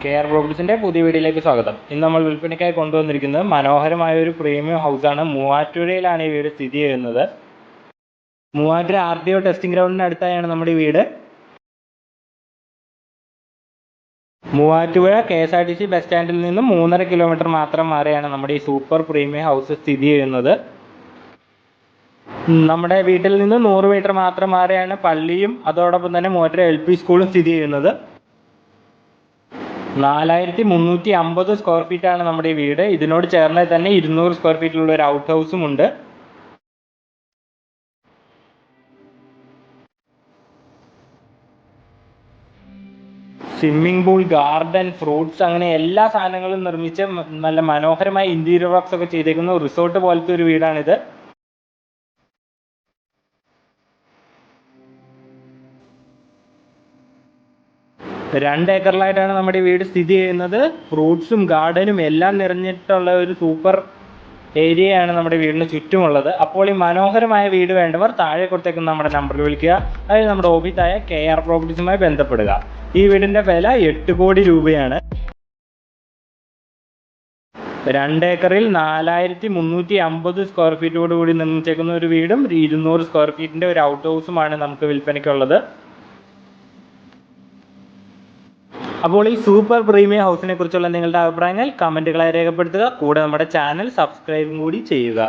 Care പ്രോപ്പർട്ടീസിൻ്റെ പുതിയ വീഡിയോയിലേക്ക് സ്വാഗതം. ഇന്ന് നമ്മൾ വിൽപ്പനയ്ക്കായി കൊണ്ടുവന്നിരിക്കുന്നത് മനോഹരമായ ഒരു പ്രീമിയം ഹൗസാണ്. മൂവാറ്റുപുഴയിലാണ് ഈ വീട് സ്ഥിതി ചെയ്യുന്നത്. മൂവാറ്റുപുഴ RTO ടെസ്റ്റിംഗ് ഗ്രൗണ്ടിന് അടുത്തായാണ് നമ്മുടെ ഈ വീട്. മൂവാറ്റുപുഴ KSRTC ബസ് സ്റ്റാൻഡിൽ നിന്നും 3.5 കിലോമീറ്റർ മാത്രം മാറിയാണ് നമ്മുടെ ഈ സൂപ്പർ പ്രീമിയം ഹൗസ് സ്ഥിതി ചെയ്യുന്നത്. നമ്മുടെ വീട്ടിൽ നിന്ന് 100 മീറ്റർ മാത്രം മാറിയാണ് പള്ളിയും അതോടൊപ്പം തന്നെ മൂവാറ്റുപുഴ LP സ്കൂളും സ്ഥിതി ചെയ്യുന്നത്. 4350 സ്ക്വയർ ഫീറ്റാണ് നമ്മുടെ ഈ വീട്. ഇതിനോട് ചേർന്ന് തന്നെ 200 സ്ക്വയർ ഫീറ്റിലുള്ള ഒരു ഔട്ട് ഹൗസും ഉണ്ട്. സ്വിമ്മിംഗ് പൂൾ, ഗാർഡൻ, ഫ്രൂട്ട്സ് അങ്ങനെ എല്ലാ സാധനങ്ങളും നിർമ്മിച്ച് നല്ല മനോഹരമായ ഇന്റീരിയർ വർക്ക്സ് ഒക്കെ ചെയ്തേക്കുന്ന റിസോർട്ട് പോലത്തെ ഒരു വീടാണിത്. രണ്ട് ഏക്കറിലായിട്ടാണ് നമ്മുടെ വീട് സ്ഥിതി ചെയ്യുന്നത്. ഫ്രൂട്ട്സും ഗാർഡനും എല്ലാം നിറഞ്ഞിട്ടുള്ള ഒരു സൂപ്പർ ഏരിയയാണ് നമ്മുടെ വീടിന് ചുറ്റുമുള്ളത്. അപ്പോൾ ഈ മനോഹരമായ വീട് വേണ്ടവർ താഴെ കൊടുത്തേക്കുന്ന നമ്മുടെ നമ്പറിൽ വിളിക്കുക. അതായത് നമ്മുടെ ഓഫീസായ KR പ്രോപ്പർട്ടീസുമായി ബന്ധപ്പെടുക. ഈ വീടിൻ്റെ വില 8 കോടി രൂപയാണ്. 2 ഏക്കറിൽ 4350 സ്ക്വയർ ഫീറ്റോട് കൂടി നിർമ്മിച്ചേക്കുന്ന ഒരു വീടും 200 സ്ക്വയർ ഫീറ്റിൻ്റെ ഒരു ഔട്ട് ഹൗസുമാണ് നമുക്ക് വിൽപ്പനയ്ക്കുള്ളത്. അപ്പോൾ ഈ സൂപ്പർ പ്രീമിയം ഹൗസിനെ കുറിച്ചുള്ള നിങ്ങളുടെ അഭിപ്രായങ്ങൾ കമൻറ്റുകളായി രേഖപ്പെടുത്തുക. കൂടെ നമ്മുടെ ചാനൽ സബ്സ്ക്രൈബും കൂടി ചെയ്യുക.